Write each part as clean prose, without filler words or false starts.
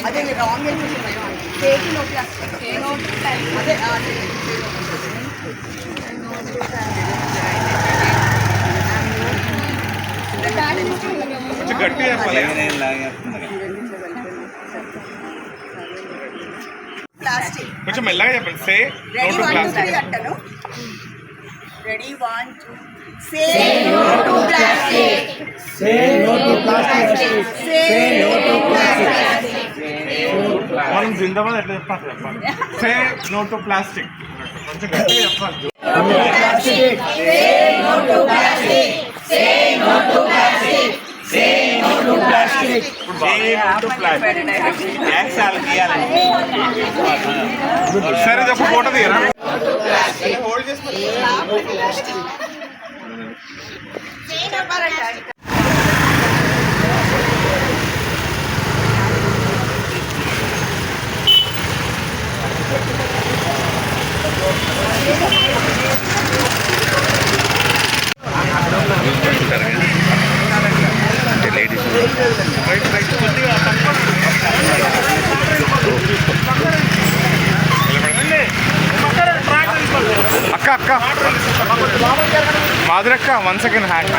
అదే రాంగ్ అదే ప్లాస్టిక్ కొంచెం మెల్లగా చెప్పండి. సే నో టు ప్లాస్టిక్ అంటాను. Ready 1 2 say no to plastic. Say no to plastic. Say no to plastic. మనం జిందాబాద్ ఎట్లా చెప్పాలి? Say no to plastic. కొంచెం గట్టిగా చెప్పాలి. Plastic. Say no to plastic. Say no to plastic. Say no to plastic. సరే చెప్పు, ఫోటో తీయరా? హోల్డ్ చేసుకో. అక్క అక్క మాధురి అక్క 1 సెకండ్ హ్యాండ్.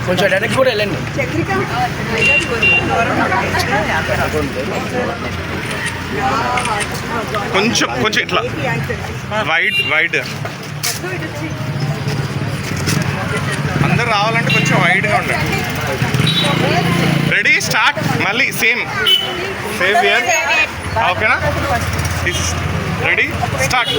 కొంచెం డైరెక్ట్ కూడా వెళ్ళండి. కొంచెం కొంచెం ఇట్లా వైడ్ అందరు రావాలంటే కొంచెం వైడ్గా ఉండండి. Ready start. మళ్ళీ సేమ్ ఇయర్. ఓకేనా? Ready start.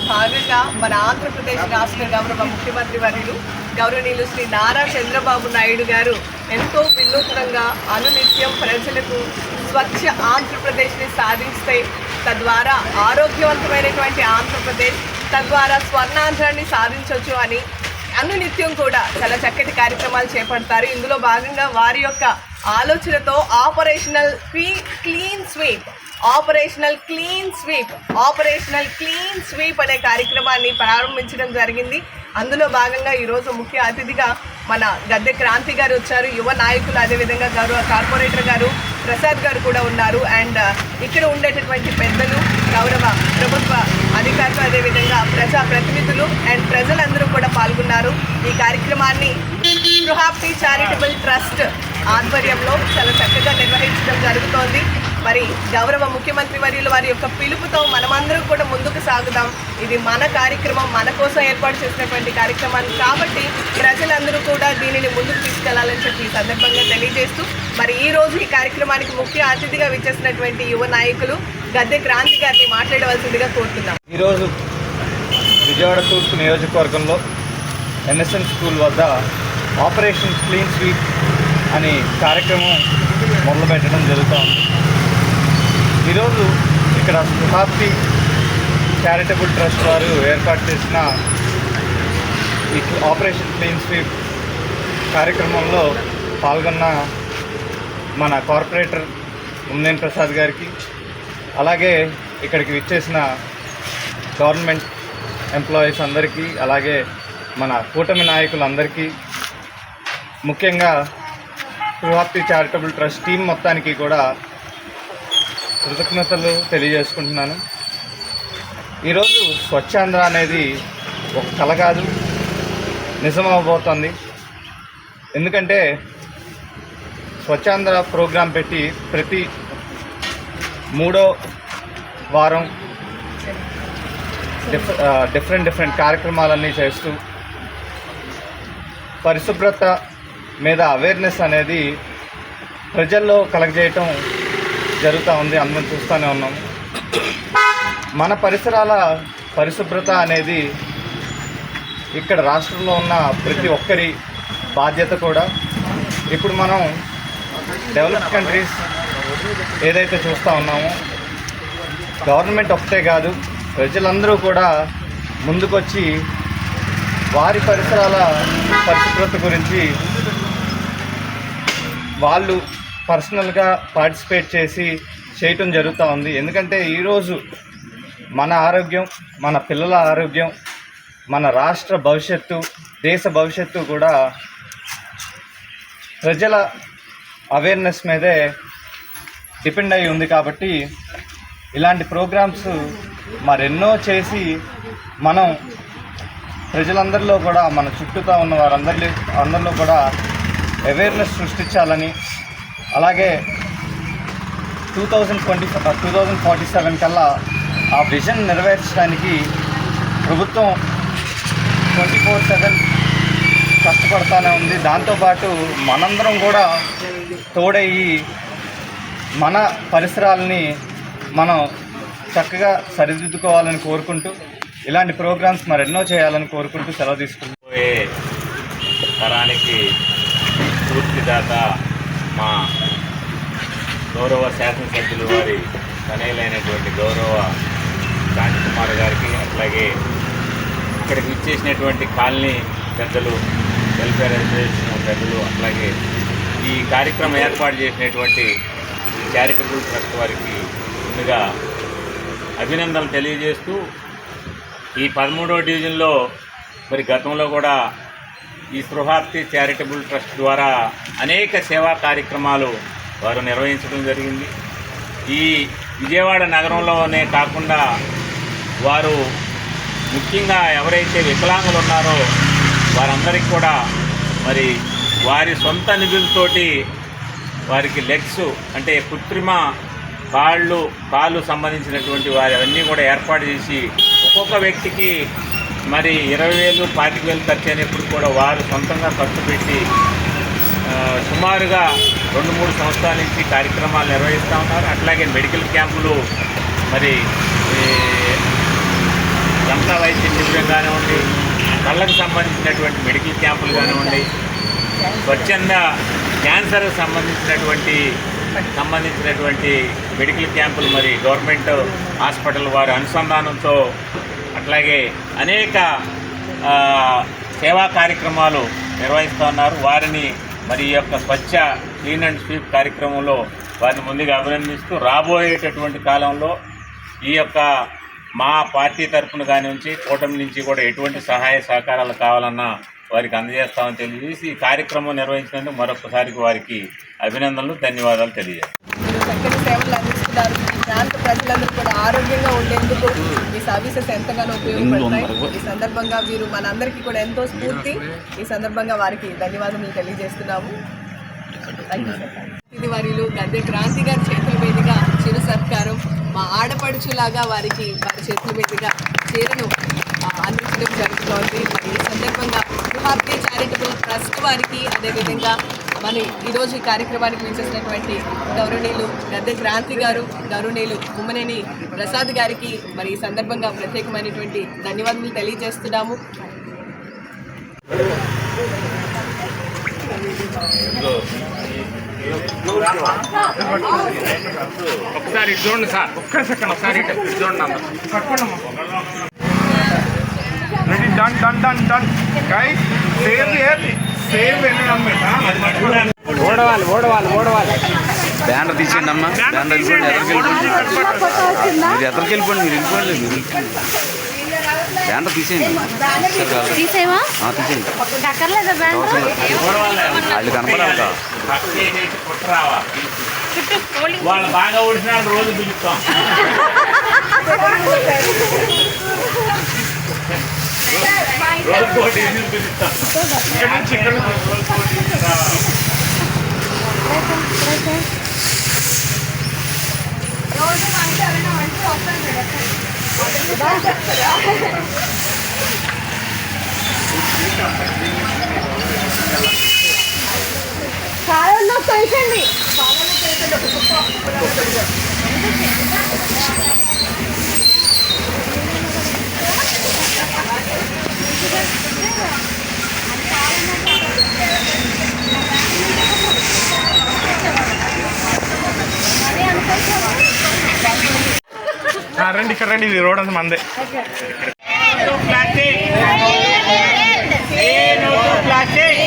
భాగంగా మన ఆంధ్రప్రదేశ్ రాష్ట్ర గౌరవ ముఖ్యమంత్రి వర్యులు గౌరవనీయులు శ్రీ నారా చంద్రబాబు నాయుడు గారు ఎంతో వినూత్నంగా అనునిత్యం ప్రజలకు స్వచ్ఛ ఆంధ్రప్రదేశ్ని సాధిస్తే తద్వారా ఆరోగ్యవంతమైనటువంటి ఆంధ్రప్రదేశ్, తద్వారా స్వర్ణాంధ్రాన్ని సాధించవచ్చు అని అనునిత్యం కూడా చాలా చక్కటి కార్యక్రమాలు చేపడతారు. ఇందులో భాగంగా వారి యొక్క ఆలోచనతో ఆపరేషనల్ క్లీన్ స్వీప్ అనే కార్యక్రమాన్ని ప్రారంభించడం జరిగింది. అందులో భాగంగా ఈరోజు ముఖ్య అతిథిగా మన గద్దె క్రాంతి గారు వచ్చారు. యువ నాయకులు, అదేవిధంగా గౌరవ కార్పొరేటర్ గారు ప్రసాద్ గారు కూడా ఉన్నారు. అండ్ ఇక్కడ ఉండేటటువంటి పెద్దలు, గౌరవ ప్రభుత్వ అధికారులు, అదేవిధంగా ప్రజా ప్రతినిధులు అండ్ ప్రజలందరూ కూడా పాల్గొన్నారు. ఈ కార్యక్రమాన్ని స్పృహాప్తి చారిటబుల్ ట్రస్ట్ ఆధ్వర్యంలో చాలా చక్కగా నిర్వహించడం జరుగుతోంది. మరి గౌరవ ముఖ్యమంత్రి వర్యులు వారి యొక్క పిలుపుతో మనమందరం కూడా ముందుకు సాగుదాం. ఇది మన కార్యక్రమం, మన కోసం ఏర్పాటు చేసినటువంటి కార్యక్రమాన్ని కాబట్టి ప్రజలందరూ కూడా దీనిని ముందుకు తీసుకెళ్లాలని చెప్పి ఈ సందర్భంగా తెలియజేస్తూ, మరి ఈ రోజు ఈ కార్యక్రమానికి ముఖ్య అతిథిగా విచ్చేసినటువంటి యువ నాయకులు గద్దె క్రాంతి గారిని మాట్లాడవలసిందిగా కోరుతున్నాం. ఈరోజు విజయవాడ తూర్పు నియోజకవర్గంలో ఎన్ఎస్ఎన్ స్కూల్ వద్ద ఆపరేషన్ క్లీన్ స్వీప్ అనే కార్యక్రమం మొదలుపెట్టడం జరుగుతోంది. ఈరోజు ఇక్కడ స్పృహాప్తి చారిటబుల్ ట్రస్ట్ వారు ఏర్పాటు చేసిన ఈ ఆపరేషన్ క్లీన్ స్వీప్ కార్యక్రమంలో పాల్గొన్న మన కార్పొరేటర్ ఉమ్నేని ప్రసాద్ గారికి, అలాగే ఇక్కడికి విచ్చేసిన గవర్నమెంట్ ఎంప్లాయీస్ అందరికీ, అలాగే మన కూటమి నాయకులందరికీ, ముఖ్యంగా స్పృహాప్తి చారిటబుల్ ట్రస్ట్ టీం మొత్తానికి కూడా కృతజ్ఞతలు తెలియజేసుకుంటున్నాను. ఈరోజు స్వచ్ఛాంధ్ర అనేది ఒక కల కాదు, నిజమవబోతోంది. ఎందుకంటే స్వచ్ఛాంధ్ర ప్రోగ్రాం పెట్టి ప్రతి 3వ వారం డిఫరెంట్ కార్యక్రమాలన్నీ చేస్తూ పరిశుభ్రత మీద అవేర్నెస్ అనేది ప్రజల్లో కలగజేయటం జరుగుతూ ఉంది. అందరం చూస్తూనే ఉన్నాము. మన పరిసరాల పరిశుభ్రత అనేది ఇక్కడ రాష్ట్రంలో ఉన్న ప్రతి ఒక్కరి బాధ్యత కూడా. ఇప్పుడు మనం డెవలప్ కంట్రీస్ ఏదైతే చూస్తూ ఉన్నామో గవర్నమెంట్ ఒకటే కాదు, ప్రజలందరూ కూడా ముందుకొచ్చి వారి పరిసరాల పరిశుభ్రత గురించి వాళ్ళు పర్సనల్గా పార్టిసిపేట్ చేయటం జరుగుతూ ఉంది. ఎందుకంటే ఈరోజు మన ఆరోగ్యం, మన పిల్లల ఆరోగ్యం, మన రాష్ట్ర భవిష్యత్తు, దేశ భవిష్యత్తు కూడా ప్రజల అవేర్నెస్ మీదే డిపెండ్ అయి ఉంది. కాబట్టి ఇలాంటి ప్రోగ్రామ్స్ మరెన్నో చేసి మనం ప్రజలందరిలో కూడా, మన చుట్టూతా ఉన్న అందరిలో కూడా అవేర్నెస్ సృష్టించాలని, అలాగే 2047 కల్లా ఆ విజన్ నెరవేర్చడానికి ప్రభుత్వం 24/7 కష్టపడతానే ఉంది. దాంతోపాటు మనందరం కూడా తోడయ్యి మన పరిసరాలని మనం చక్కగా సరిదిద్దుకోవాలని కోరుకుంటూ, ఇలాంటి ప్రోగ్రామ్స్ మరెన్నో చేయాలని కోరుకుంటూ సెలవు తీసుకుంటాం. తరానికి స్ఫూర్తిదాత మా గౌరవ శాసనసభ్యులు వారి తనయులైనటువంటి గౌరవ కాంతి కుమార్ గారికి, అట్లాగే ఇక్కడికి ఇచ్చేసినటువంటి కాలనీ పెద్దలు, వెల్ఫేర్ అసోసియేషన్ పెద్దలు, అట్లాగే ఈ కార్యక్రమం ఏర్పాటు చేసినటువంటి చారిటబుల్ ట్రస్ట్ వారికి ముందుగా అభినందనలు తెలియజేస్తూ, ఈ 13వ డివిజన్లో మరి గతంలో కూడా ఈ స్పృహాప్తి చారిటబుల్ ట్రస్ట్ ద్వారా అనేక సేవా కార్యక్రమాలు వారు నిర్వహించడం జరిగింది. ఈ విజయవాడ నగరంలోనే కాకుండా వారు ముఖ్యంగా ఎవరైతే వికలాంగులు ఉన్నారో వారందరికీ కూడా మరి వారి సొంత నిధులతోటి వారికి లెగ్స్ అంటే కృత్రిమ కాళ్ళు సంబంధించినటువంటి వారి అవన్నీ కూడా ఏర్పాటు చేసి ఒక్కొక్క వ్యక్తికి మరి 20,000, 25,000 ఖర్చు అయినప్పుడు కూడా వారు సొంతంగా ఖర్చు పెట్టి సుమారుగా 2-3 సంవత్సరాల నుంచి కార్యక్రమాలు నిర్వహిస్తూ ఉన్నారు. అట్లాగే మెడికల్ క్యాంపులు, మరి దంత వైద్య శిబిరం కానివ్వండి, కళ్ళకు సంబంధించినటువంటి మెడికల్ క్యాంపులు కానివ్వండి, స్వచ్ఛంద క్యాన్సర్ సంబంధించినటువంటి మెడికల్ క్యాంపులు మరి గవర్నమెంట్ హాస్పిటల్ వారి అనుసంధానంతో, అట్లాగే అనేక సేవా కార్యక్రమాలు నిర్వహిస్తూ ఉన్నారు. వారిని మరి ఈ యొక్క స్వచ్ఛ క్లీన్ అండ్ స్వీప్ కార్యక్రమంలో వారిని ముందుగా అభినందిస్తూ, రాబోయేటటువంటి కాలంలో ఈ యొక్క మా పార్టీ తరఫున కానివ్వండి, కూటమి నుంచి కూడా ఎటువంటి సహాయ సహకారాలు కావాలన్నా వారికి అందజేస్తామని తెలియజేసి ఈ కార్యక్రమం నిర్వహించినందుకు మరొకసారి వారికి అభినందనలు, ధన్యవాదాలు తెలియజేస్తాం. చక్కటి సేవలు అందిస్తున్నారు. ఈ ప్రాంత ప్రజలందరూ కూడా ఆరోగ్యంగా ఉండేందుకు ఈ సర్వీసెస్ ఎంతగానో ఉపయోగపడతాయి. ఈ సందర్భంగా వీరు మనందరికీ కూడా ఎంతో స్ఫూర్తి. ఈ సందర్భంగా వారికి ధన్యవాదాలు తెలియజేస్తున్నాము. ఇది వారిలో గద్దె క్రాంతి గారి చేతుల మీదుగా చిరు సత్కారం, మా ఆడపడుచులాగా వారి చేతుల మీదుగా చీరను అందించడం జరుగుతోంది. మరి ఈ సందర్భంగా స్పృహాప్తి చారిటబుల్ ట్రస్ట్ వారికి, అదేవిధంగా మరి ఈరోజు ఈ కార్యక్రమానికి విచ్చేసినటువంటి గౌరవనీయులు గద్దె క్రాంతి గారు, గౌరవనీయులు గుమ్మనేని ప్రసాద్ గారికి మరి ఈ సందర్భంగా ప్రత్యేకమైనటువంటి ధన్యవాదాలు తెలియజేస్తున్నాము. ఒకసారి చూడండి సార్, ఒక్క సెకండ్ ఒకసారి చూడండి. Ready, done done done done guys, save here, save environment. ఓడవాలి బ్యానర్ తీసేయండి అమ్మా, బ్యానర్ వెళ్ళిపోండి, ఎదరికి వెళ్ళిపోండి, మీరు వెళ్ళిపోండి, బ్యానర్ తీసేయండి. తీసేమా తీసేయండి, వాళ్ళు కనపడాలి. వాళ్ళు బాగా ఊడిసిన రోజు పిలుస్తాం. రోజు కోటి పిలుస్తాం. కాలంలో కలిసండి. రండి ఇక్కడ రండి, ఇది రోడ్ అంతా మందే. ప్లాస్టిక్